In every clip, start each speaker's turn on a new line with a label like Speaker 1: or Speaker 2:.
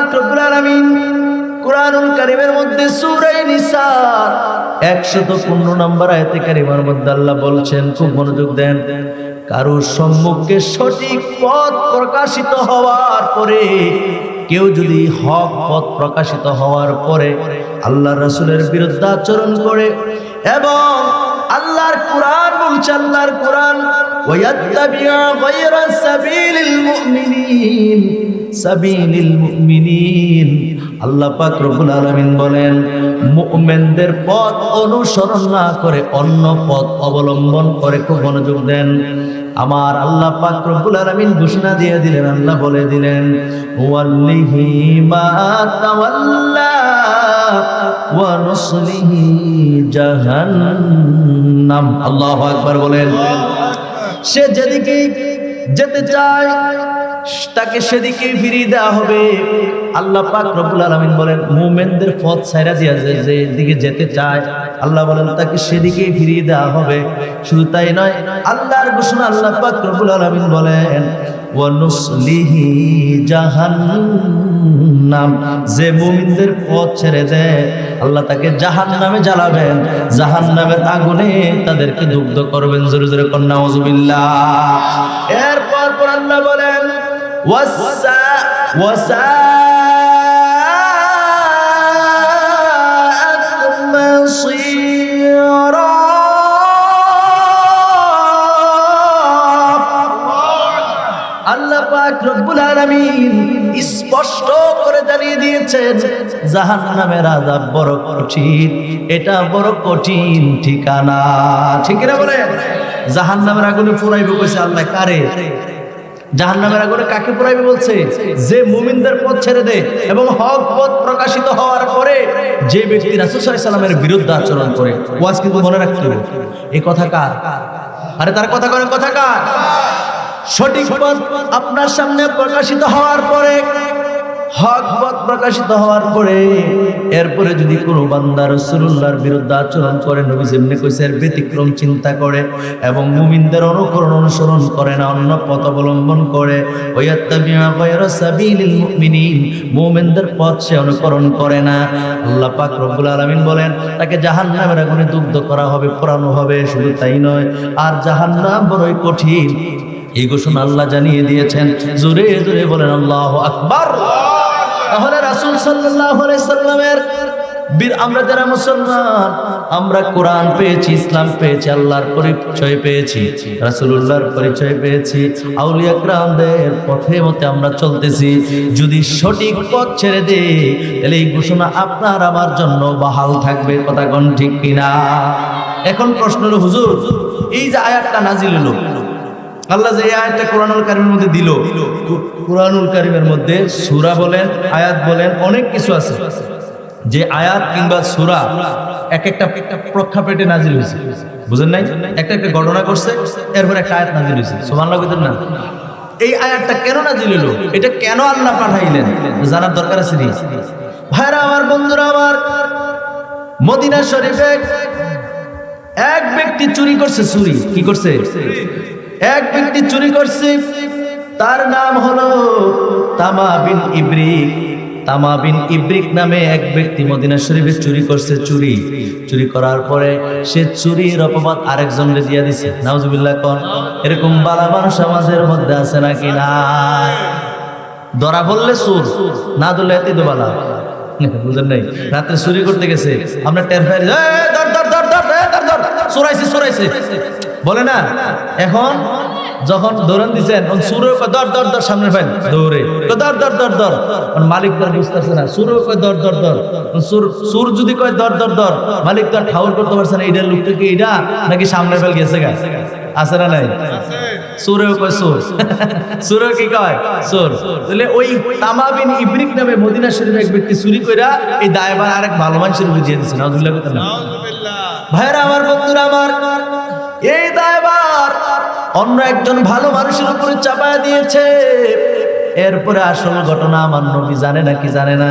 Speaker 1: পাক রব্বুল আলামিন কুরআনুল কারীমের মধ্যে সূরা নিসা 115 নম্বর আয়াতে কারিমার মধ্যে আল্লাহ বলছেন, খুব মনোযোগ দেন, কারোর সম্মুখে সঠিক পথ প্রকাশিত হওয়ার পরে, কেউ যদি হক পথ প্রকাশিত হওয়ার পরে আল্লাহর রাসূলের বিরুদ্ধে আচরণ করে এবং আল্লাহর কুরআন বলছে, আল্লাহর কুরআন ওয়ায়াত্তাবিআ গায়রা সাবিলিল মুমিনিন, আল্লাহ পাক রব্বুল আলামিন বলেন মুমিনদের পথ অনুসরণ না করে অন্য পথ অবলম্বন করে। খুব মনোযোগ দেন, আমার আল্লাহ পাক রব্বুল আলামিন ঘোষণা দিয়ে দিলেন, আল্লাহ বলে দিলেন ওয়াল্লিহি মা তাওয়াল্লা ওয়া নুসলিহি জাহান্নাম। আল্লাহু আকবার বলেন। সে যেদিকে যেতে চায় তাকে সেদিকেই ফিরিয়ে দেওয়া হবে। আল্লাহ পাক রব্বুল আলামিন বলেন মুমিনদের পথ ছাইরা দিয়া যে দিকে যেতে চায় আল্লাহ বলেন তাকে সেদিকেই ফিরিয়ে দেওয়া হবে। শুধু তাই নয়, আল্লাহর ঘোষণা আল্লাহ পাক রব্বুল আলামিন বলেন ওয়া নুসলিহি জাহান্নাম, যে মুমিনদের পথ ছেড়ে দেয় আল্লাহ তাকে জাহান্নামে জ্বালাবেন, জাহান্নামের আগুনে তাদেরকে দগ্ধ করবেন। জোরে জোরে কন্যা নাউযুবিল্লাহ। এরপর আল্লাহ বলেন আল্লাহ পাক রব্বুল আলামিন স্পষ্ট করে জানিয়ে দিয়েছেন জাহান্নামের আযাব বড় কঠিন, এটা বড় কঠিন ঠিকানা। ঠিক না বলে? জাহান্নামের আগুনে পুরাইবে কইছে আল্লাহ কারে? জাহান্নামের আগুনে কাকে পুরাইবে বলছে? যে মুমিনদের পথ ছেড়ে দেয় এবং হক পথ প্রকাশিত হওয়ার পরে যে ব্যক্তি রাসূল সাল্লাল্লাহু আলাইহি সাল্লামের বিরুদ্ধে আচরণ করে। ওয়াজ কিন্তু মনে রাখতে হবে, এই কথা কার? আরে তার কথা করেন, কথা কার? সঠিক পথ আপনার সামনে প্রকাশিত হওয়ার পরে, হক পথ প্রকাশিত হওয়ার পরে এরপরে যদি কোনো বান্দা রাসূলুল্লাহর বিরুদ্ধে আচরণ করে, নবী যেমনি কইছে এর ব্যতিক্রম চিন্তা করে এবং মুমিনদের অনুসরণ করে না, অন্য পথ অবলম্বন করে, ওয়ায়াত্তাবিআ গায়রা সাবিলিল মুমিনিন, মুমিনদের পথ সে অনুকরণ করে না, আল্লাহ পাক রব্বুল আলামিন বলেন তাকে জাহান্নামের আগুনে দগ্ধ করা হবে, পোড়ানো হবে। শুধু তাই নয়, আর জাহান্নাম বড়ই কঠিন, এই ঘোষণা আল্লাহ জানিয়ে দিয়েছেন। জোরে জোরে বলেন আল্লাহু আকবার। তাহলে রাসূল সাল্লাল্লাহু আলাইহি সাল্লামের আমরা যারা মুসলমান, আমরা কোরআন পেয়েছি, ইসলাম পেয়েছি, আল্লাহর পরিচয় পেয়েছি, রাসূলুল্লাহর পরিচয় পেয়েছি, আউলিয়া কিরামদের পথে মতে আমরা চলতেছি। যদি সঠিক পথ ছেড়ে দেই তাহলে এই ঘোষণা আপনার আমার জন্য বহাল থাকবে। কথা কোন ঠিক কিনা? এখন প্রশ্ন হলো, হুজুর এই যে আয়াতটা নাজিল হলো, আল্লাহ যে আয়াতটা কোরআনুল কারীমের মধ্যে দিল, কোরআনুল কারীমের মধ্যে সূরা বলেন, আয়াত বলেন, অনেক কিছু আছে যে আয়াত কিংবা সূরা এক একটা প্রেক্ষাপটে নাজিল হয়েছে। বুঝেন নাই? একটা একটা ঘটনা করছে, এরপর একটা আয়াত নাজিল হয়েছে। সুবহানাল্লাহ কইতেন না? এই আয়াতটা কেন নাজিল হলো, এটা কেন আল্লাহ পাঠাইলেন, জানার দরকার আছে। ভাইরা আমার, বন্ধুরা আমার, মদিনা শরীফে এক ব্যক্তি চুরি করছে। চুরি কি করছে? এক ব্যক্তি চুরি করছে, তার নাম হলো তামা বিন ইবরিক। তামা বিন ইবরিক নামে এক ব্যক্তি মদিনা শরীফে চুরি করছে। চুরি করার পরে সে চুরির অপবাদ আরেকজনকে দিয়ে দিছে। নাউজুবিল্লাহ কোন? এরকম বালা মানুষ আমাদের মধ্যে আছে নাকি না? ধরা বললে চোর, না ধরলে এতে তো বালা। বুঝেন নাই? রাত্রে চুরি করতে গেছে, আমরা টের পাই, চোরাইছে বলে না। এখন যখন দৌড়ান দিচ্ছেন সুরে দর সামনে ফেল দৌড়ে দর মালিক দর বুঝতেছে না, সুরে দর সুর যদি কয় দর মালিক দর ঠাউর করতে পারছে না এইটার লোকটা কি এইটা নাকি সামনে ফেল গেছে গা। আছে না নাই? সুরেও কয় সুরেও কি কয় সুর। তাহলে ওই তামা বিন ইবরিক নামে মদিনা শরীফের এক ব্যক্তি চুরি কইরা এই দায়ভার আরেক ভালো মানুষের উপর দিয়ে দিচ্ছে। নাউজুবিল্লাহ কথা না। ভাইরা আমার, বন্ধুরা আমার, এই দায়ভার অন্য একজন ভালো মানুষের উপরে চাপায় দিয়েছে। এরপরে আসল ঘটনা আমার নবী জানে নাকি জানে না?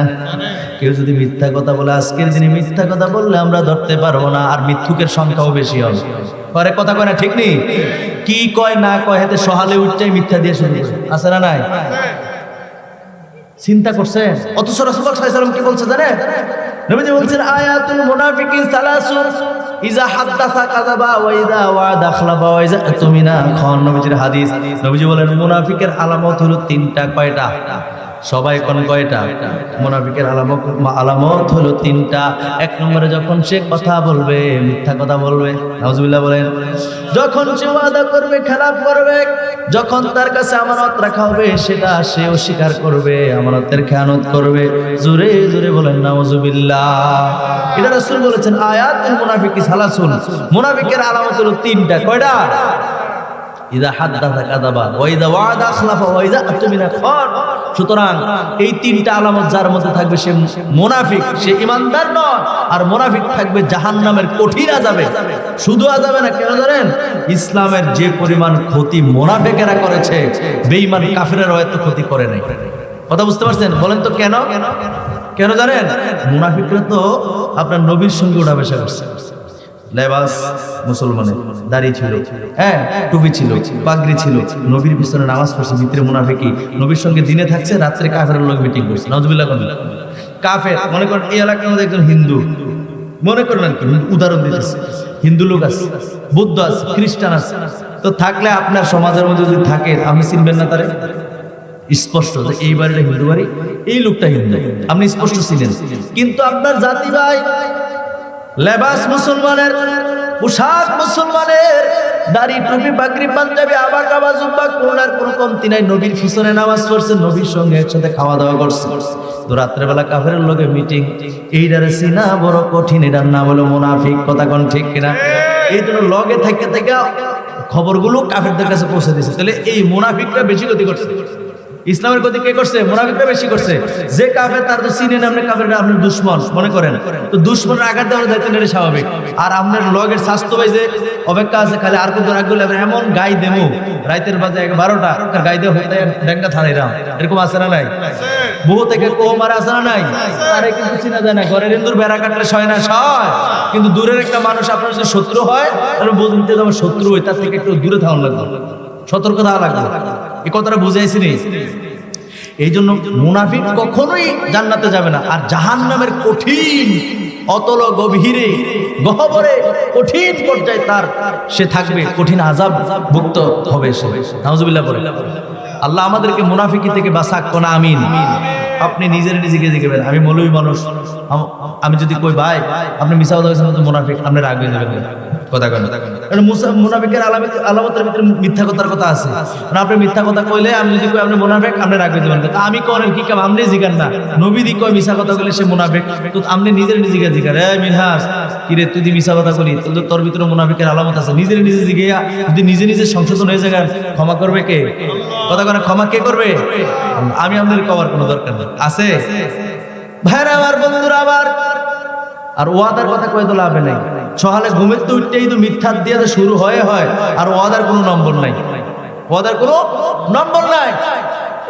Speaker 1: কেউ যদি মিথ্যা কথা বলে, আজকের দিনে মিথ্যা কথা বললে আমরা ধরতে পারবো না, আর মিথ্যুকের সংখ্যাও বেশি হবে। পরে কথা কয় না, ঠিক নেই? কি কয় না কয় হাতে সহালে উঠটাই মিথ্যা দিয়ে শুরু করে। আছে না নাই? চিন্তা করছেন? অথচ রাসূলুল্লাহ সাল্লাল্লাহু আলাইহি ওয়াসাল্লাম কি বলছে জানেন? নবীজি বলছেন আয়াতুল মুনাফিকিন সালাসুন ইজা হাদাসা কাযাবা ওয়া ইজা ওয়াদা আখলাফা ওয়া ইজা তুমিনা খান। নবীজির হাদিস। নবীজি বলেন মুনাফিকের আলামত হলো তিনটা। কয়টা? সবাই কোন কয়টা? মুনাফিকের আলামত হলো তিনটা। এক নম্বরে যখন সে কথা বলবে মিথ্যা কথা বলবে, নাউজুবিল্লাহ বলেন। যখন সে ওয়াদা করবে খেলাফ করবে, যখন তার কাছে আমানত রাখা হবে সেটা সে অস্বীকার করবে, আমানতের খেয়ানত করবে। জোরে জোরে বলেন নাউজুবিল্লাহ। এটা রাসূল বলেছেন আয়াতুল মুনাফিকি সালাসুন, মুনাফিকের আলামত হলো তিনটা। কয়টা? ইযা হাদাসা কাযাবা ওয়া ইযা ওয়াদা আখলাফা ওয়া ইযা আতুমিনা খান। সুতরাং এই তিনটা আলামত যার মধ্যে থাকবে সে মুনাফিক, সে ঈমানদার নয়। আর মুনাফিক থাকবে জাহান্নামের কঠিন আযাবে। শুধু আযাবে না, কেন জানেন? ইসলামের যে পরিমাণ ক্ষতি মুনাফিকেরা করেছে, বেঈমান কাফেররা এত ক্ষতি করে নাই। কথা বুঝতে পারছেন? বলেন তো কেন? কেন জানেন? মুনাফিকরা তো আপনার নবীর সঙ্গে ওঠা বসা করছে। লেবাস মুসলমানের, দাড়ি ছিল, হ্যাঁ টুপি ছিল, পাগড়ি ছিল, নবীর পিছনে নামাজ পড়ছে। ভিতরে মুনাফিকি, নবীর সঙ্গে দিনে থাকছে, রাত্রে কাফেরের লোক মিটিং করছে। নাউজুবিল্লাহ। কাফের মনে করেন এই এলাকার মধ্যে একজন হিন্দু, মনে করেন আর কি উদাহরণ দিতেছে, হিন্দু লোক আছে, বৌদ্ধ আছে, খ্রিস্টান আছে। তো থাকলে আপনার সমাজের মধ্যে যদি থাকে, আপনি চিনবেন না তারে? স্পষ্ট যে এই বাড়িটা হিন্দু বাড়ি, এই লোকটা হিন্দু, আপনি স্পষ্ট ছিলেন। কিন্তু আপনার জাতি ভাই, লেবাস মুসলমানের, পোশাক মুসলমানের, দাড়ি টুপি পাগড়ি পাঞ্জাবি আবা কাবা জুব্বা কোনার কোনো কমতি নাই। নবীর পিছনে নামাজ পড়ছে, নবীর সঙ্গে একসাথে খাওয়া দাওয়া করছে। তো রাত্রেবেলা কাফেরের লগে মিটিং, এইটারে চিনা বড় কঠিন। এটার নাম হলো মুনাফিক। কথা কোন ঠিক কিনা? এই জন্য লগে থেকে থেকে খবরগুলো কাফেরদের কাছে পৌঁছে দিয়েছে। তাহলে এই মুনাফিকটা বেশি ক্ষতি করছে। ইসলামের ক্ষতি কে করছে? মুনাফিকরা বেশি করছে। যে কাফের তার তো চিনেন আপনি, কাফেররা আপনার দুশমন মনে করেন, তো দুশমনের আঘাত দেওয়ার দায়িত্ব নেই, স্বাভাবিক। আর আপনার লগের স্বাস্থ্য ভাই যে অপেক্ষা আছে, খালি আর কিন্তু রাখলে এমন গাই দেবো রাইতের বাজে 12টা তার গাই দেওয়া হয়ে ডেঙ্গা থানাইরাম, এরকম আছে না নাই? বহু থেকে কোমার আছে না নাই? আরে কিন্তু চিনা যায় না, ঘরের ইন্দুর বেড়া কাটলে সয় না সয়, কিন্তু দূরের একটা মানুষ আপনার যদি শত্রু হয় তাহলে বুঝতে আমার শত্রু হয়, তার থেকে একটু দূরে থাকা লাগবে, সতর্ক থাকা লাগবে। এই কথাটা বুঝাইছি নি? এই জন্য মুনাফিক কখনোই জান্নাতে যাবে না। আর জাহান্নামের কঠিন অতল গভীরে গহ্বরে কঠিন পর্যায়ে তার সে থাকবে, কঠিন আযাব ভুক্ত হবে সে। নাউজুবিল্লাহ বলে। আল্লাহ আমাদেরকে মুনাফিকি থেকে বাঁচাক কোনা আমিন। আপনি নিজের নিজেকে জিজ্ঞেস, আমি মৌলবী মানুষ, আমি যদি কই ভাই আপনি মিছা কথা বলছেন তো মুনাফিক, আপনি রাগ হয়ে যাবেন। কথা কেন? কারণ মুনাফিকের আলামতের ভিতরে মিথ্যা কথার কথা আছে। আপনি মিথ্যা কথা কইলে আমি যদি কই আপনি মুনাফিক, আপনি রাগ হয়ে যাবেন। আমি করেন কি কাম? আপনি জিগান না। নবী দি কয় মিছা কথা কইলে সে মুনাফিক, তো আপনি নিজের নিজেকে জিগান, এই মিনহাস কি রে তুই মিছা কথা কইলি, তোর ভিতরে মুনাফিকের আলামত আছে। নিজের নিজে জিগিয়া যদি নিজে নিজে সংশোধন হয়ে যাবেন, ক্ষমা করবে কে? কথা কেন? ক্ষমা কে করবে? আমি আপনাদের কওয়ার কোনো দরকার নেই। আছে ভাইরা আমার, বন্ধুরা আমার। আর ওয়াদার কথা কয়ে তো লাভে নাই। সকালে ঘুমের তো উঠতেই তো মিথ্যা দিয়ে শুরু হয়, আর ওয়াদার কোনো নম্বর নাই। ওয়াদার কোনো নম্বর নাই।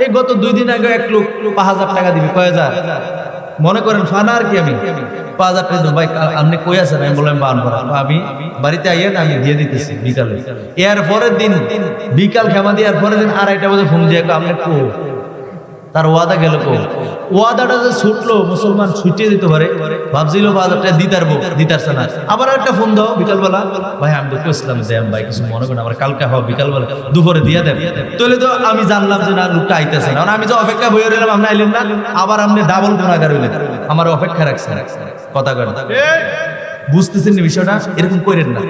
Speaker 1: এই গত 2 দিন আগে এক লোক 5000 টাকা দিবি, কয় হাজার মনে করেন ফানা আর কি, আমি 5000 টাকা দেবো। ভাই আপনি কই আছেন? আমি বললাম আমি বাড়িতে আইয়েন, আমি দিয়ে দিতেছি বিকালে। এর পরের দিন বিকাল খেমা দিয়ে, আর পরের দিন 2:30 বাজে ফোন দিয়ে আপনি কো, তার ওয়াদা গেল কো। ওয়াদাটা যে ছুটলো, মুসলমান ছুটিয়ে দিতে পারে ভাবছিল 5000 টাকা দিতারছে না। আবার একটা ফোন দাও বিকালবেলা, ভাই আমি তো কইছিলাম দেন ভাই, কিছু মনে করেন আমার কালকে হবে বিকালবেলা দুপুরে দিয়ে দেন। তাহলে তো আমি জানলাম যে না লোকটা আইতেছে না, আমি যে অপেক্ষা বইয়ে রইলাম, আপনি আইলেন না, আবার আপনি ডাবল গুনাহগার হইলেন, আমার অপেক্ষা রাখছেন। কথা কয় বুঝতেছেন না বিষয়টা? এরকম করেন না।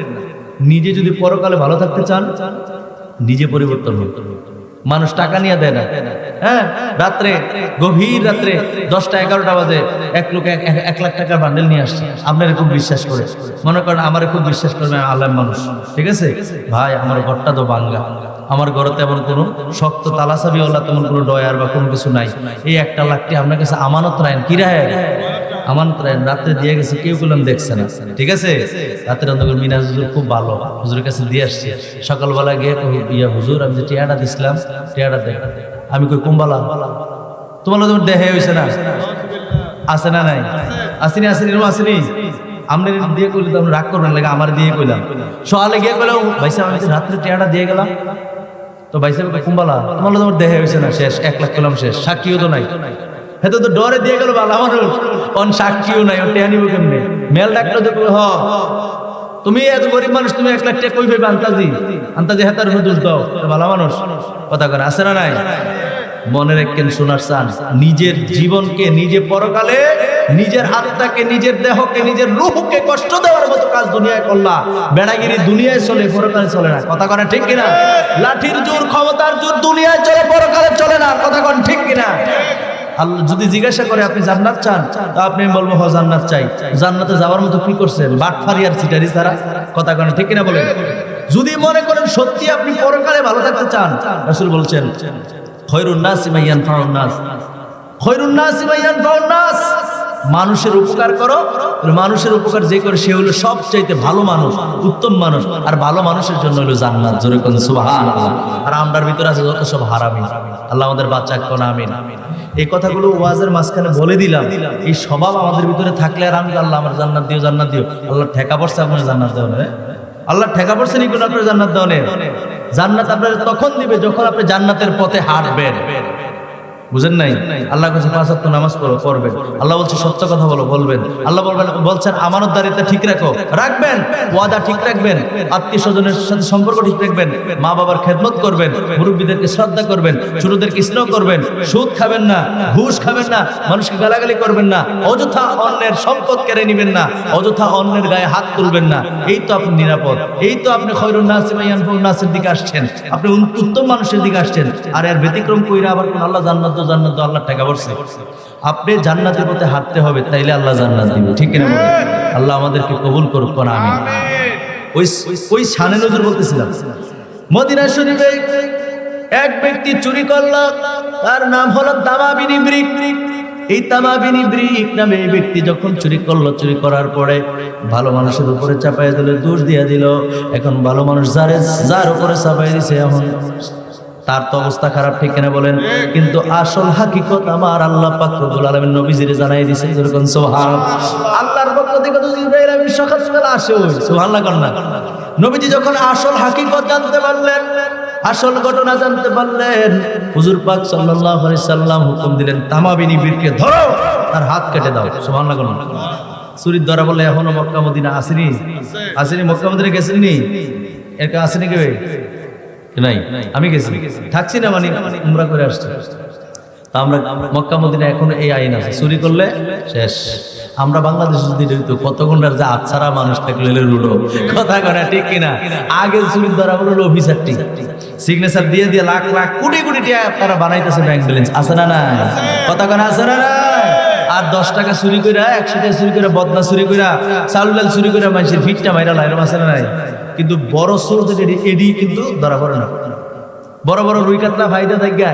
Speaker 1: নিজে যদি পরকালে ভালো থাকতে চান, নিজে পরিবর্তন হোক। মানুষ টাকা নিয়ে দেয় না। হ্যাঁ, রাত্রে গভীর রাত্রে 10টা 11টা বাজে এক লোক 1 লাখ টাকার বান্ডেল নিয়ে আসছে, আপনারা খুব বিশ্বাস করে, মনে করেন আমারে খুব বিশ্বাস করবে, আল্লাহ মানুষ, ঠিক আছে ভাই আমার ঘরটা তো ভাঙ্গা, আমার ঘরে তেমন কোনো শক্ত তালাচাবিওয়ালা তেমন কোনো ডয়ার বা কোনো কিছু নাই, এই 1 লাখটি আপনার কাছে আমানত রাখেন, কি রাখেন? আমানত রাখেন। রাত্রে দিয়ে গেছে, কেউ বললাম দেখছে না, ঠিক আছে। রাতের অন্ধকার মিনাজ হুজুর খুব ভালো, হুজুরের কাছে দিয়ে আসছে। সকালবেলা গিয়ে হুজুর আমি যে টিয়াটা দিছিলাম, টিয়াটা দেখ। আমি কই কুম্বালা তোমার তোমার দেহে হয়েছে না? আছে না নাই? আসেনি আসেনি আসেনি। আপনি দিয়ে কইলে তো রাগ করবেন লাগে, আমার দিয়ে কইলাম। সকালে গিয়ে কইলাম ভাই সাহেব আমি রাত্রে টিয়াটা দিয়ে গেলাম, তো ভাই সাহেব কুম্বালা তোমার তোমার দেহে হয়েছে না, শেষ 1 লাখ পেলাম, শেষ সাক্ষীও তো নাই। হেতো তো ডরে দিয়ে গেল বালা মানুষ, অন সাক্ষীও নাই, ওর টেয়া নিব কেমনে? মেল ডাক্তার তো তুমি এত গরিব মানুষ, তুমি 1 লাখ টাকা কই পাইবে? আন্তাজি হেতার উপর দোষ দাও, ভালো মানুষ কথা করে আছে না নাই? মনে রাখেন শোনার চান, নিজের জীবনকে নিজে পরকালে নিজের আত্মাকে নিজের দেহকে নিজের রূহকে কষ্ট দেওয়ার মতো কাজ দুনিয়ায় করলা, বেড়াগিরি দুনিয়ায় চলে, পরকালে চলে না। কথা কন ঠিক কিনা? লাঠির জোর ক্ষমতার জোর দুনিয়ায় চলে, পরকালে চলে না। কথা কন ঠিক কিনা? আল্লাহ যদি জিজ্ঞাসা করে আপনি জান্নাত চান, তা আপনি বলবো হ জান্নাত চাই। জান্নাতে যাওয়ার মতো কি করছেন? বাটফারি আর সিটারি ছাড়া। কথা কন ঠিক কিনা বলেন? যদি মনে করেন সত্যি আপনি পরকালে ভালো থাকতে চান, রাসূল বলছেন খয়রুন নাসি মান ইয়ানফাউন নাস, খয়রুন নাসি মান ইয়ানফাউন নাস। মানুষের উপকার করো, মানুষের উপকার যে করে সে হলো সবচাইতে ভালো মানুষ, উত্তম মানুষ। আর ভালো মানুষের জন্য হলো জান্নাত। জোরে কোন সুবহানাল্লাহ। আর আমরার ভিতরে আছে যত সব হারামি, আল্লাহ আমাদের বাঁচা কোন আমিন। এই কথাগুলো ওয়াজের মাঝখানে বলে দিলাম। এই স্বভাব আমাদের ভিতরে থাকলে আর আমি আল্লাহ আমার জান্নাত দিও, জান্নাত দিও, আল্লাহ ঠেকা পড়ছে আপনার জান্নাত দেওয়া নেই, আল্লাহ ঠেকা পড়ছে নি কোন আপনার জান্নাত দেওয়া নেই। জান্নাত আপনার তখন দিবে যখন আপনি জান্নাতের পথে হাঁটবেন। বুঝেন নাই? আল্লাহ কাছে 5 ওয়াক্ত নামাজ পড়বেন, আল্লাহ বলছে সত্য কথা বলবেন, আল্লাহ বলছেন আমানতদারিতা ঠিক রাখবেন, ওয়াদা ঠিক রাখবেন, আত্মীয় স্বজনের সাথে সম্পর্ক ঠিক রাখবেন, মা বাবার খেদমত করবেন, মুরব্বীদেরকে শ্রদ্ধা করবেন, ছোটদেরকে স্নেহ করবেন, সুদ খাবেন না, ঘুষ খাবেন না, মানুষকে গালাগালি করবেন না, অযথা অন্যের সম্পদ কেড়ে নেবেন না, অযথা অন্যের গায়ে হাত তুলবেন না। এই তো আপনি নিরাপদ, এই তো আপনি খয়রুন নাসি মান ইয়ানফাউন নাসের দিকে আসছেন, আপনি উত্তম মানুষের দিকে আসছেন। আর এর ব্যতিক্রম কইরা আবার কোন আল্লাহ জান্নাত আল্লাহ টাকা বলছে। আপনি জান্নাতের পথে হাঁটতে হবে, তাইলে আল্লাহ জান্নাত দিবে। ঠিক কিনা বলেন? আল্লাহ আমাদেরকে কবুল করুক কোন আমিন। ওই শানে নজর বলতেছিলাম, মদিনা শরীফে এক ব্যক্তি চুরি করলো, তার নাম হলো তামা বিন ইবরিক। এই তামা বিন ইবরিক নামে এই ব্যক্তি যখন চুরি করলো, চুরি করার পরে ভালো মানুষের উপরে চাপাই দিল, দোষ দিয়ে দিল। এখন ভালো মানুষ যার উপরে চাপাই দিছে, এখন তার তো অবস্থা খারাপ। ঠিক কিনা বলেন? কিন্তু আসল হাকিকত আমার আল্লাহ পাক রব্বুল আলামিন নবীজিরে জানাই দিয়েছে। যেরকম সুবহানাল্লাহ, আল্লাহর পক্ষ থেকে তো জিবরাইল আমিন সকাল সকাল আসে। ওই সুবহানাল্লাহ কর না। নবীজি যখন আসল হাকিকত জানতে পারলেন, আসল ঘটনা জানতে পারলেন, হুজুর পাক সাল্লাল্লাহু আলাইহি সাল্লাম হুকুম দিলেন তামা বিন ইবরিককে ধরো, তার হাত কেটে দাও। সুবহানাল্লাহ কর না। চুরির ধরা বলে এখনো মক্কা মদিনা আসেনি, মক্কা মদিনা গেছেনি, এর কাছে আসেনি কেউ নাই? আমি গেছি, থাকছি না, মানে উমরা করে আসছি। তা আমরা মক্কা মদিনা এখনো এই আইন আছে, চুরি করলে শেষ। আমরা বাংলাদেশ যদি কত ঘন্টার যে আচ্ছারা মানুষ থাকলে লুডো। কথা কনা ঠিক কিনা? আগে চুরির ধরা বললো অফিসারটি সিগনেচার দিয়ে দিয়ে লাখ লাখ কোটি কোটি টাকা তারা বানাইতেছে ব্যাংক ব্যালেন্স। আছে না না? কথা কনা আছে না না? আর 10 টাকা চুরি করে, 100 টাকা চুরি করে, বদনা চুরি করে, চাউল ডাল চুরি করে মানুষের ফিটটা মাইরা লাইরম আছে না নাই? কিন্তু বড় চোরদের এডি কিন্তু ধরা পড়ে না। বড় বড় রুই কাতলা ফায়দা থাকে,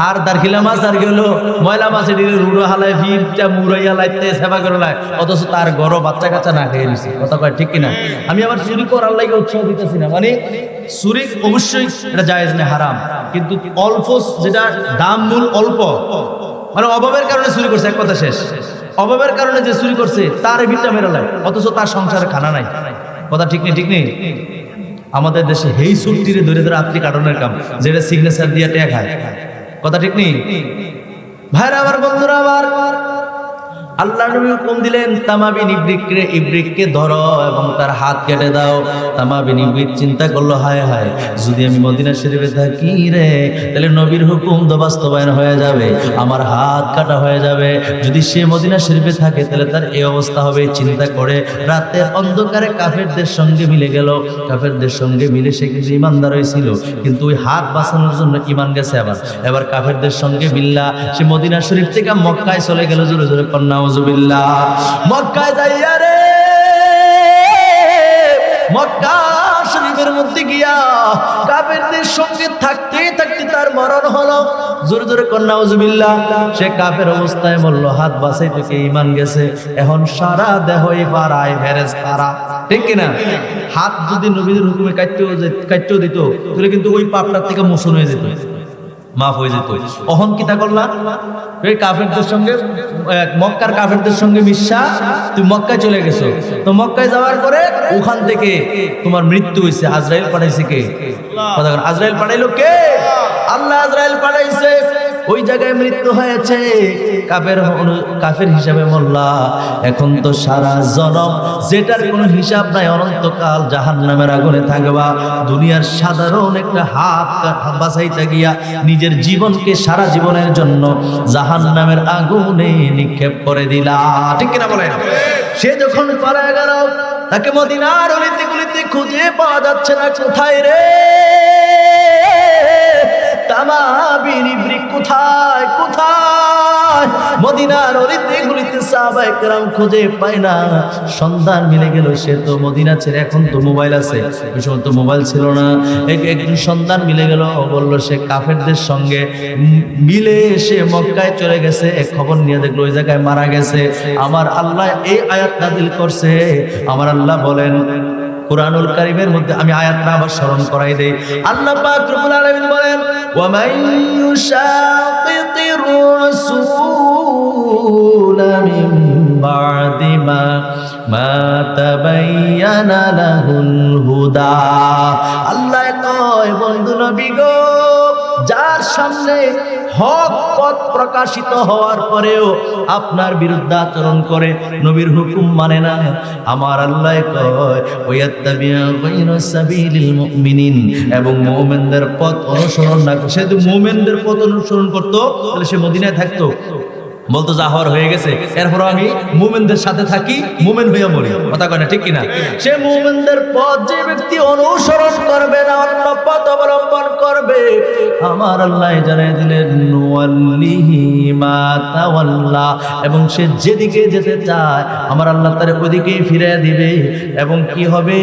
Speaker 1: আর দারখিলা মাছ আর গেল ময়লা মাছ এটি রুড়ো হালায় ফিটটা মুড়াইয়া লাইতে সেবা করে লাই, অথচ তার গরো বাচ্চা কাচ্চা না খেয়ে দিছে। কথা কয় ঠিক কিনা? আমি আবার চুরি করার লাগে উৎসাহ দিতেছি না, মানে চুরি অবশ্যই এটা জায়েজ না, হারাম, কিন্তু অল্প, যেটা দাম মূল অল্প, মানে অভাবের কারণে চুরি করছে, এক কথা শেষ। অভাবের কারণে যে চুরি করছে তার ভিটটা মেরে লাই, অথচ তার সংসারে খানা নাই। কথা ঠিক নেই? ঠিক নেই? আমাদের দেশে হেই চুক্তিরে ধরে ধরে আপনি কাটানোর কাম, যেটা সিগনেচার দিয়ে টেয়া খায়। কথা ঠিক নেই? ভাইরা আমার, বন্ধুরা আমার, আল্লাহ নবী হুকুম দিলেন তামা বিন ইবরিককে ধরো এবং তার হাত কেটে দাও। তামা বিন ইবরিক চিন্তা করলো, হায় হায়, যদি আমি মদিনা শরীফে থাকি রে, তাহলে নবীর হুকুম তো বাস্তবায়ন হয়ে যাবে, আমার হাত কাটা হয়ে যাবে। যদি সে মদিনা শরীফে থাকে তাহলে তার এই অবস্থা হবে। চিন্তা করে রাতে অন্ধকারে কাফেরদের সঙ্গে মিলে গেল। কাফেরদের সঙ্গে মিলে সে কিন্তু ইমানদার হয়েছিল, কিন্তু ওই হাত বাঁচানোর জন্য ইমান গেছে। এবার কাফেরদের সঙ্গে মিল্লা সে মদিনা শরীফ থেকে মক্কায় চলে গেল। জোরে জোরে কন্যা মক্কায় যাইয়া রে, মক্কা শরীফের মধ্যে গিয়া কাফেরদের সঙ্গে থাকতে থাকতে তার মরণ হলো। জোরে জোরে কন্যা নাউজুবিল্লাহ। সে কাফের অবস্থায় বলল, হাত বাঁচাই থেকে ইমান গেছে, এখন সারা দেহই পাড়ায় ফেরেশতারা। ঠিক কিনা? হাত যদি নবীর হুকুমে কাটতেও দিত, তাহলে কিন্তু ওই পাপটার থেকে মোচন হয়ে যেত। মাফ হয়ে যেত। অহন কিতা করলা, এই কাফেরদের সঙ্গে, মক্কার কাফেরদের সঙ্গে মিশা তুমি মক্কায় চলে গেছো। তো মক্কায় যাওয়ার পরে ওখান থেকে তোমার মৃত্যু হয়েছে। আজরাইল পাঠাইছে কে? আজরাইল পাঠাইলো কে? আল্লাহ আজরাইল পাঠাইছে। ওই জায়গায় মৃত্যু হয়েছে, কাফের হিসাবে মোল্লা। এখন তো সারা জনম, যেটার কোনো হিসাব নাই, অনন্তকাল জাহান্নামের আগুনে থাকবা। দুনিয়ার সাধারণ একটা হাত বাঁচাইতে গিয়া নিজের জীবনকে সারা জীবনের জন্য জাহান্নামের আগুনে নিক্ষেপ করে দিলা, ঠিক কিনা বলেন? সে যখন পালায় গেল, তাকে মদিনার অলিতে গলিতে খুঁজে পাওয়া যাচ্ছে না। কোথায় রে কোথায় কোথায়? মদিনার অলিতে গলিতে সাহাবায়ে কেরাম খুঁজে পায় না। সন্ধান মিলে গেল, সে তো মদিনা ছেড়ে, এখন তো মোবাইল আছে, ওই সময় তো মোবাইল ছিল না। একদিন সন্ধান মিলে গেল, বলল সে কাফেরদের সঙ্গে মিলে সে মক্কায় চলে গেছে। এক খবর নিয়ে দেখলো ওই জায়গায় মারা গেছে। আমার আল্লাহ এই আয়াত নাযিল করছে। আমার আল্লাহ বলেন কুরআনুল কারীমের মধ্যে, আমি আয়াতটা আবার স্মরণ করাই দেই। আল্লাহ পাক রব্বুল আলামিন বলেন, ওয়া মান ইউশাকিকির রাসূলা মিন বা'দি মা তাবায়্যানা লাহুল হুদা। আল্লাহ কয়, বন্ধু নবী গো, যার সামনে হক পথ প্রকাশিত হওয়ার পরেও আপনার বিরুদ্ধে আচরণ করে, নবীর হুকুম মানে না, আমার আল্লাহ কয় ওয়ায়াত্তাবিউ গায়রা সাবিলিল মুমিনিন, এবং মুমিনদের পথ অনুসরণ না করে। সে যদি মুমিনদের পথ অনুসরণ করতো তাহলে সে মদিনায় থাকতো, বলতো যা হওয়ার হয়ে গেছে, এরপর আমি মুমিনদের সাথে থাকি, মুমিন হইয়া মরি। কথা কয় না, ঠিক কিনা? সে মুমিনদের পথ যে ব্যক্তি অনুসরণ করবে না, অন্য পথ অবলম্বন করবে, আমার আল্লাহ জানিয়ে দিলেন নুওয়াল্লিহি মা তাওয়াল্লা, এবং সে যেদিকে যেতে চায় আমার আল্লাহ তার ওইদিকেই ফিরিয়ে দিবে। এবং কি হবে?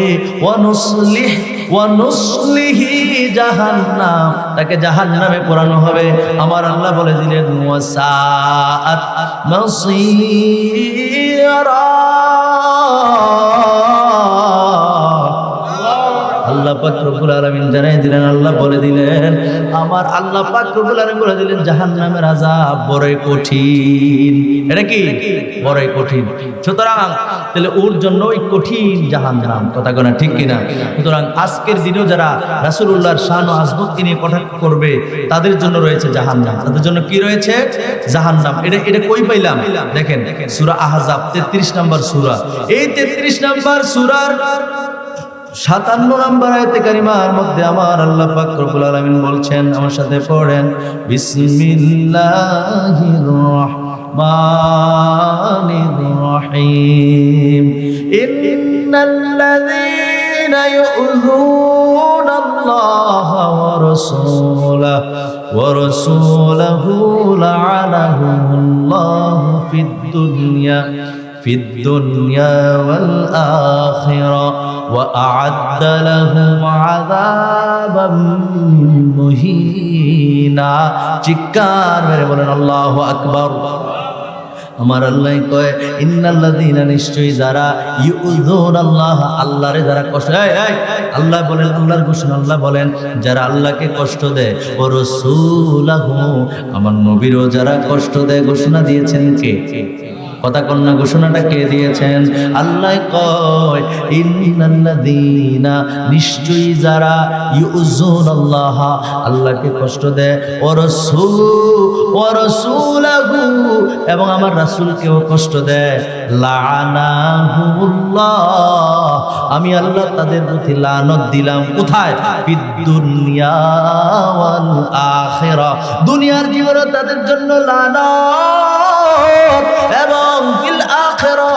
Speaker 1: ওয়ানুসলিহি জাহান্নাম, তাকে জাহান্নামে পোড়ানো হবে। আমার আল্লাহ বলে দিলেন ওয়াসাআত মাসীরা। আল্লাহ পাক রব্বুল আলামিন জানাই দিলেন, আল্লাহ বলে দিলেন, আমার আল্লাহ পাক রব্বুল আলামিন বলে দিলেন জাহান্নামের আযাব বড়ই কঠিন। এটা কি? বড়ই কঠিন। সুতরাং তাহলে ওর জন্য ওই কঠিন জাহান্নাম। কথা কয় না, ঠিক কিনা? সুতরাং আজকের দিনেও যারা রাসূলুল্লাহর শান ও আজমতকে নিয়ে কটাক্ষ করবে, তাদের জন্য রয়েছে জাহান্নাম। তাদের জন্য কি রয়েছে? জাহান্নাম। এটা কই পাইলাম? দেখেন সূরা আহজাব 33 নম্বর সূরা। এই 33 নম্বর সূরার 57 নম্বর আয়াতে কারিমার মধ্যে আমার আল্লাহ পাক রব্বুল আলামিন বলছেন, আমার সাথে পড়েন, বিসমিল্লাহির রাহমানির রাহিম। ইন্নাল্লাযীনা ইউযুনাল্লাহা ওয়া রাসূলাহু লা'আনাহুমুল্লাহু ফিদ দুনিয়া ওয়াল আখিরা وأعد لهم عذابا مهينا। চিৎকার মেরে বলেন আল্লাহু আকবার। আমার আল্লাহ কয়, ইন্নাল্লাযীনা, নিশ্চয়ই যারা, ইউযুনাল্লাহ, আল্লাহরে যারা কষ্ট, আল্লাহ বলেন, আল্লাহর ঘোষণা, আল্লাহ বলেন যারা আল্লাহকে কষ্ট দেয়, ও রাসূলাহু, আমার নবীরও যারা কষ্ট দেয়, ঘোষণা দিয়েছেন কে? কথা কন্যা, ঘোষণাটা কে দিয়েছেন? আল্লাহ কয়, ইন্নাল্লাযীনা, নিশ্চয়ই যারা, ইউযুনাল্লাহ, আল্লাহকে কষ্ট দেয়, ও রাসূলাহু, এবং আমার রাসূলকেও কষ্ট দেয়, লা'আনাহুমুল্লাহ, আমি আল্লাহ তাদের প্রতি লানত দিলাম। কোথায়? ফিদ দুনিয়া ওয়াল আখিরা, দুনিয়ার জীবনে তাদের জন্য লানত, এবং ফিল আখিরা,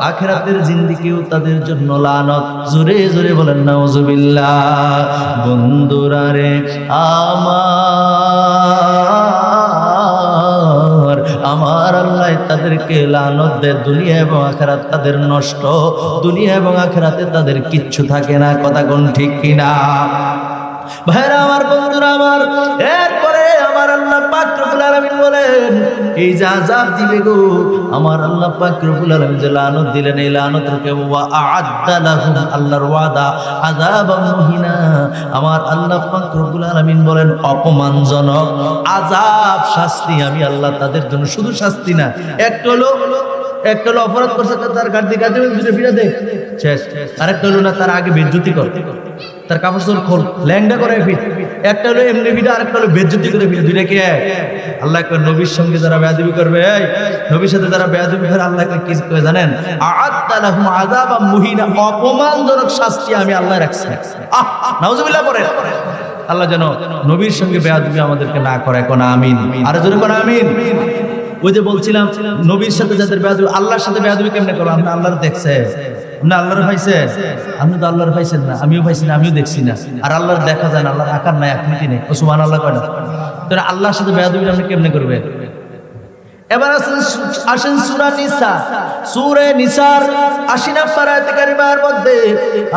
Speaker 1: আখিরাতের জিন্দেগিও তাদের জন্য লানত। জোরে জোরে বলেন নাউজুবিল্লাহ। বন্ধুরা রে আমার আল্লাহ তাদেরকে লানত দেয়, দুনিয়া এবং আখিরাত তাদের নষ্ট, দুনিয়া এবং আখিরাতে তাদের কিচ্ছু থাকে না। কথা কোন ঠিক কিনা? ভাইরা আমার, বন্ধুরা আমার, এরপরে আমার আল্লাহ পাক রব্বুল আলামিন বলেন এই যে আযাব দিবে গো, আমার আল্লাহ পাক রব্বুল আলামিন যে লানত দিলেন, এই লানত থেকে ওয়া আ'আদ্দা লাহুম, আল্লাহর ওয়াদা আযাবাম মুহিনা, আমার আল্লাহ পাক রব্বুল আলামিন বলেন অপমানজনক আযাব শাস্তি আমি আল্লাহ তাদের জন্য, শুধু শাস্তি না, একটা হলো অপরাধ করছে তার গাড়ি ফিরে দে শেষ, আরেকটা হলো না তার আগে বেজ্জতি কর, তার কাপড় চোপড় খোল, ল্যাংডা করে ফিট, একটা হলো এমনি ফিট, আরেকটা হলো বেজ্জতি করে ফিট, দুইটা কি এক? আল্লাহ নবীর সঙ্গে যারা বেয়াদবি করবে, এই নবীর সাথে যারা বেয়াদবি করে আল্লাহ কি করে জানেন? আ'আদ্দা লাহুম আযাবাম মুহিনা, অপমানজনক শাস্তি আমি আল্লাহ রাখছি। নাউজুবিল্লাহ পড়ে আল্লাহ যেন নবীর সঙ্গে বেয়াদবি আমাদেরকে না করে, কোন আমিন, আর জোরে কোন আমিন। ওই যে বলছিলাম নবীর সাথে যাদের বেয়াদবি, আল্লাহর সাথে বেয়াদবি কেমনে করো? আপনি আল্লাহর দেখছে, আপনি আল্লাহর পাইছে, আপনি তো আল্লাহর পাইছেন না, আমিও পাইছি না, আমিও দেখছি না, আর আল্লাহর দেখা যায় না, আল্লাহর আকার নাই, আকৃতি নেই, ও সুবহানাল্লাহ কয় না? তো আল্লাহর সাথে বেয়াদবি আপনি কেমনে করবে? এবার আসেন সূরা নিসা, সূরা নিসার ৮০ নম্বর আয়াত কারিমার মধ্যে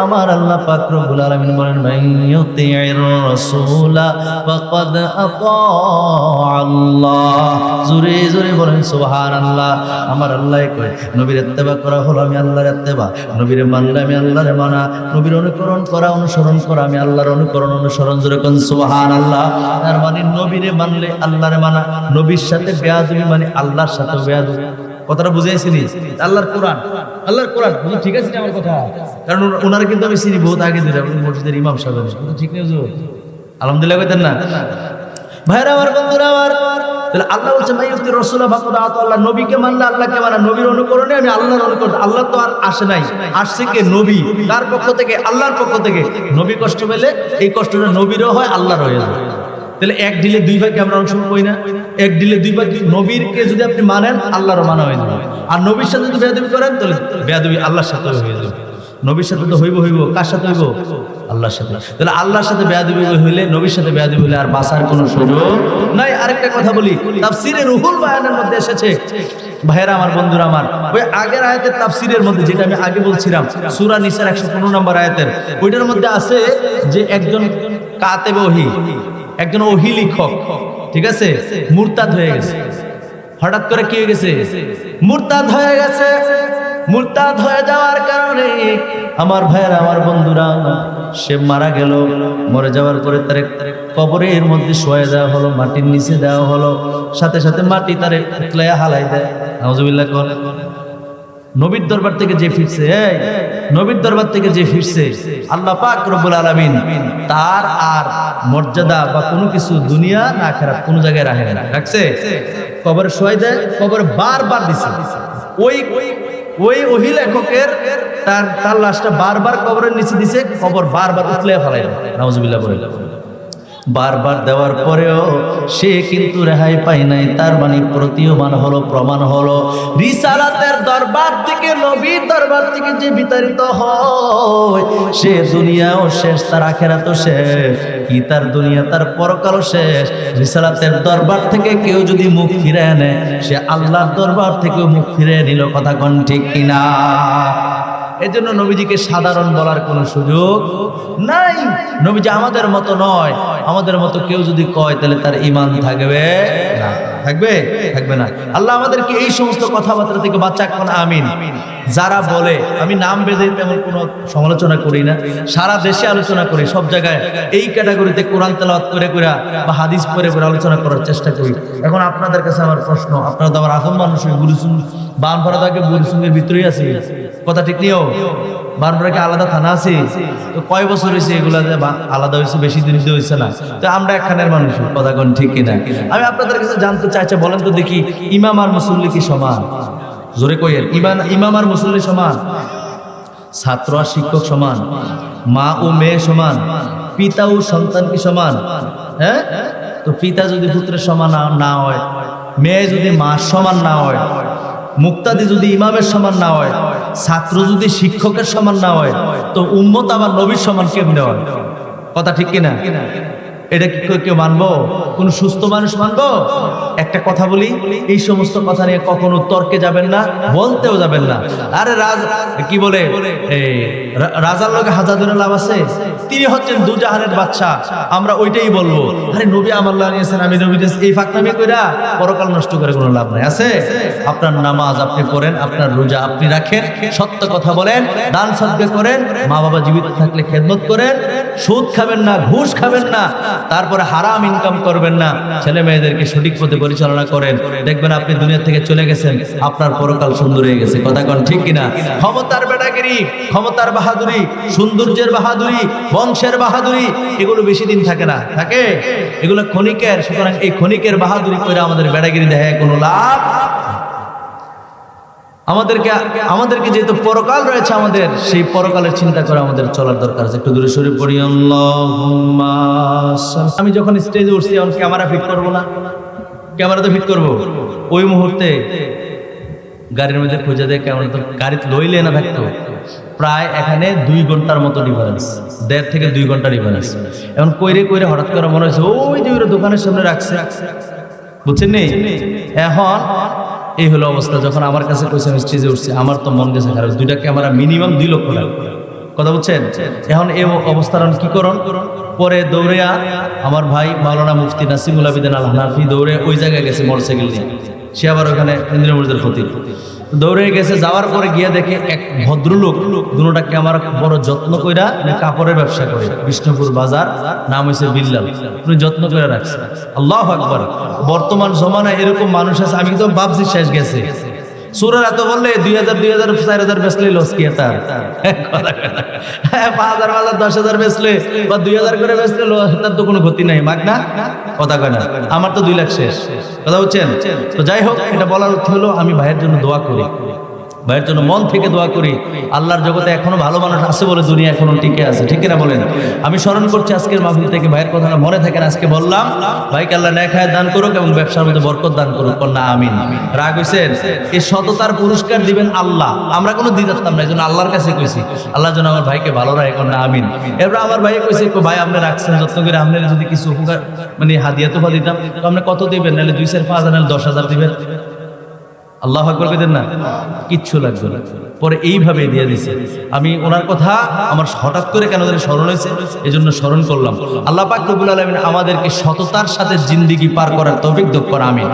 Speaker 1: আমার আল্লাহ পাক রব্বুল আলামিন বলেন মাইয়ুতি'ir রাসূলা ফাকাদ আতা আল্লাহ, জোরে জোরে বলেন সুবহানাল্লাহ। আমার আল্লাহ কয় নবীর ইত্তেবা করা হলো আমি আল্লাহর ইত্তেবা, নবীর মানলে আমি আল্লাহর মানা, নবীর অনুকরণ করা অনুসরণ করা আমি আল্লাহর অনুসরণ, জোরে কোন সুবহানাল্লাহ। তার মানে নবীরে মানলে আল্লাহর মানা, নবীর সাথে বেয়াদবি মানে আল্লাহর সাথে বেয়াদবি। কথাটা বুঝাইছিনি? আল্লাহর কোরআন বুঝো, ঠিক আছে আমার কথা? কারণ ওনারা কিন্তু আমি চিনি বহুত আগে দিলাম, মসজিদের ইমাম সাহেব, ঠিক নেই? আলহামদুলিল্লাহ কইতেন না? ভাইরা আমার, বন্ধুরা আমার, তাহলে আল্লাহ বলছে মাইয়ুতি'র রাসূলা ফাকাদ আতা আল্লাহ, নবীকে মানলে আল্লাহকে মানা, নবীর অনুকরণে আমি আল্লাহর অনুকরণ। আল্লাহ তো আর আসে নাই, আসছে কে? নবী, তার পক্ষ থেকে, আল্লাহর পক্ষ থেকে। নবী কষ্ট পেলে এই কষ্টটা নবীরও হয়, আল্লাহর হয়ে যায়। তাহলে এক ঢিলে দুই ভাগে আমরা অংশ করি না? এক ঢিলে দুই ভাগ। নবীরকে যদি আপনি মানেন আল্লাহরও মানা হয়ে যাবে, আর নবীর সাথে যদি বেয়াদবি করেন তাহলে বেয়াদবি আল্লাহর সাথে হয়ে যাবে। নবীর সাথে তো হইব, কার সাথে হইব? আল্লাহর সাথে। তাহলে আল্লাহর সাথে বেয়াদবি হইলে, নবীর সাথে বেয়াদবি হইলে আর বাঁচার কোনো সুযোগ নাই। আরেকটা কথা বলি, তাফসীরে রুহুল বায়ানের মধ্যে এসেছে, ভাইরা আমার, বন্ধুরা আমার, ওই আগের আয়াতের তাফসীরের মধ্যে, যেটা আমি আগে বলছিলাম সূরা নিসার ১১৫ নম্বর আয়াতের, ওইটার মধ্যে আছে যে একজন কাতেবে ওহী, একজন ওহী লিখক, ঠিক আছে, মুরতাদ হয়ে গেছে। হঠাৎ করে কি হয়ে গেছে? মুরতাদ হয়ে গেছে। মুরতাদ হয়ে যাওয়ার কারণে আমার ভাইয়েরা, আমার বন্ধুরা, সে মারা গেল। মরে যাওয়ার পরে তার কবরের মধ্যে শোয়া দেওয়া হলো, মাটির নিচে দেওয়া হলো, সাথে সাথে মাটি তারে উতলাইয়া হালাই দেয়। নাউজুবিল্লাহ কর। নবীর দরবার থেকে যে ফিরছে, নবীর দরবার থেকে যে ফিরছে, আল্লাহ পাক রব্বুল আলামিন তার আর মর্যাদা বা কোনো কিছু দুনিয়া না আখিরাত কোনো জায়গায় রাখছে। কবরে শোয়াই দেয়, কবরে বারবার দিছে। ওই ওহী লেখকের তার লাশটা বারবার কবরের নিচে দিছে, কবর বারবার উতলে ফেলাই দেয়। নাউজুবিল্লাহ বলে বারবার দেওয়ার পরেও সে কিন্তু রেহাই পায় নাই। তার মানে প্রতীয়মান হলো, প্রমাণ হলো, রিসালাতের দরবার থেকে, নবীর দরবার থেকে যে বিতাড়িত হয় সে দুনিয়াও শেষ, তার আখিরাতও শেষ। কি তার দুনিয়া, তার পরকালও শেষ। রিসালাতের দরবার থেকে কেউ যদি মুখ ফিরে নেয়, সে আল্লাহর দরবার থেকেও মুখ ফিরে নিল। কথা কোন ঠিক কিনা? এজন্য নবীজিকে সাধারণ বলার কোনো সুযোগ নাই। নবীজি আমাদের মতো নয়। আমাদের মতো কেউ যদি কয় তাহলে তার ঈমান থাকবে না, থাকবে না। আল্লাহ আমাদেরকে এই সমস্ত কথাবার্তা থেকে বাঁচাক, কোন আমিন। যারা বলে, আমি নাম বেঁধে তেমন কোনো সমালোচনা করি না, সারা দেশে আলোচনা করি, সব জায়গায় এই ক্যাটাগরিতে কোরআন তেলাওয়াত করে বা হাদিস পড়ে আলোচনা করার চেষ্টা করি। এখন আপনাদের কাছে আমার প্রশ্ন, আপনারা তো আবার আফম মানুষ, গুরুসুন বানপাড়া থাকে গুরুসুঙ্গের ভিতরেই আছে, কথা ঠিক নিও? বানপাড়া কি আলাদা থানা আছে? তো কয় বছর হয়েছে এগুলা আলাদা হয়েছে? বেশি দিন হয়েছে না। তো আমরা একখানের মানুষ, কথা কোন ঠিক কিনা? আমি আপনাদের কাছে জানতে চাইছি, বলেন তো দেখি, ইমাম আর মুসল্লি কি সমান? জোরে কইয়ের, ইমাম আর মুসল্লি সমান? ছাত্র আর শিক্ষক সমান? মা ও মেয়ে সমান? পিতা ও সন্তান কি সমান? হ্যাঁ, তো পিতা যদি পুত্রের সমান না হয়, মেয়ে যদি মার সমান না হয়, মুক্তাদি যদি ইমামের সমান না হয়, ছাত্র যদি শিক্ষকের সমান না হয়, তো উম্মত আবার নবীর সমান কেমনে হয়? কথা ঠিক কিনা? এটা কি কেউ মানবো? কোন সুস্থ মানুষ মানবো? একটা কথা বলি, এই সমস্ত কথা নিয়ে কখনো তর্কে যাবেন না, বলতেও যাবেন না। আরে কি বলে রাজার লোকে হাজার দিনের লাভ আছে, তিনি হচ্ছেন দুজাহানের বাদশা, আমরা ওইটাই বলবো। আরে নবী আমার লাগিয়েছেন, আমি নবী এই ফাঁকনামি কইরা পরকাল নষ্ট করে কোনো লাভ নাই আছে। আপনার নামাজ আপনি পড়েন, আপনার রোজা আপনি রাখেন, সত্য কথা বলেন, দান সদকা করেন, মা বাবা জীবিত থাকলে খেদমত করেন, সুদ খাবেন না, ঘুষ খাবেন না, তারপরে হারাম ইনকাম করবেন না, ছেলে মেয়েদেরকে সঠিক পথে পরিচালনা করেন, দেখবেন আপনি দুনিয়া থেকে চলে গেছেন, আপনার পরকাল সুন্দর হয়ে গেছে। কথা কোন ঠিক কিনা? ক্ষমতার বেটাগিরি, ক্ষমতার বাহাদুরি, সৌন্দর্যের বাহাদুরি, বংশের বাহাদুরি, এগুলো বেশি দিন থাকে না, থাকে এগুলো ক্ষণিকের। সুতরাং এই ক্ষণিকের বাহাদুরি করে আমাদের বেটাগিরি দেখায় কোনো লাভ। আমাদেরকে যেহেতু পরকাল রয়েছে, আমাদের সেই পরকালের চিন্তা করে আমাদের চলার দরকার আছে। একটু দূরে সরে পড়ি আল্লাহুম্মা। আমি যখন স্টেজে উঠছি, এখন ক্যামেরা ফিট করবো না? ক্যামেরা তো ফিট করবো। ওই মুহূর্তে গাড়ির মধ্যে খুঁজে দেয় ক্যামেরা, তো গাড়ি লইলে না থাকতো প্রায় এখানে 2 ঘন্টার মতো ডিফারেন্স, 1.5 থেকে 2 ঘন্টা ডিফারেন্স। এখন কইরে হঠাৎ করে মনে হয়েছে ওই যে ওরা দোকানের সামনে রাখছে, বুঝছেন নি? এখন এই হলো অবস্থা। যখন আমার কাছে কইছে আমি স্টেজে উঠছি, আমার তো মন গেছে খারাপ। 2টা ক্যামেরা মিনিমাম 2 লক্ষ টাকা, কথা বুঝছেন? এখন এই অবস্থার কি করণ? পরে দৌড়ে আমার ভাই মাওলানা মুফতি নাসিমুল আবিদিন আল হানাফি দৌড়ে ওই জায়গায় গেছে মোটরসাইকেল নিয়ে, সে আবার ওখানে ইন্দ্রিয় মসজিদের খতিব, দৌড়ে গেছে। যাওয়ার পরে গিয়ে দেখে এক ভদ্রলোক দুটা ক্যামেরা বড় যত্ন কইরা কাপড়ের ব্যবসা করে, বিষ্ণুপুর বাজার, নাম হয়েছে বিল্লাল, উনি যত্ন করে রাখছে। আল্লাহু আকবার। বর্তমান জমানায় এরকম মানুষ আছে, আমি তো ভাবছি শেষ গেছে। সুরের এত বললে 2000 4000 বেচলে লস কি এটা? 5000 10,000 বেচলে বা 2000 করে বেচলে তার তো কোনো ক্ষতি নাই, মাগ না? কথা কয় না। আমার তো 2 লাখ শেষ, কথা বুঝছেন? তো যাই হোক, এটা বলার অর্থ হলো আমি ভাইয়ের জন্য দোয়া করি, ভাইয়ের জন্য মন থেকে দোয়া করি। আল্লাহর জগতে এখনো ভালো মানুষ আছে বলে দুনিয়া এখনো টিকে আছে, ঠিক কিনা বলেন? আমি স্মরণ করছি আজকের মাহফিল থেকে, ভাইয়ের কথাটা মনে থাকেন। আজকে বললাম ভাইকে আল্লাহ নেক হায়াত দান করুক এবং ব্যবসার মধ্যে বরকত দান করুক, কন্যা আমিন। রাগ হইছেন? এই সততার পুরস্কার দিবেন আল্লাহ, আমরা কোনো দিতাম না, এই জন্য আল্লাহর কাছে কইছি আল্লাহ যেন আমার ভাইকে ভালো রাখে, কন্যা আমিন। এরপর আমার ভাই কইছে, ভাই আপনি রাখছেন যত্ন করে, আপনি যদি কিছু উপকার মানে হাদিয়া তোফা দিতাম, তো আপনি কত দিবেন? নাহলে 2 4 5 হাজার, নাহলে 10,000 দিবেন। আল্লাহু আকবার কইতেন না? কিচ্ছু লাগবে না। পরে এইভাবে দিয়ে দিছে। আমি ওনার কথা আমার হঠাৎ করে কেন জানি স্মরণ হয়েছে, এই জন্য স্মরণ করলাম। আল্লাহ পাক রব্বুল আলামিন আমাদেরকে সততার সাথে জিন্দেগি পার করার তৌফিক দান করুন, আমিন।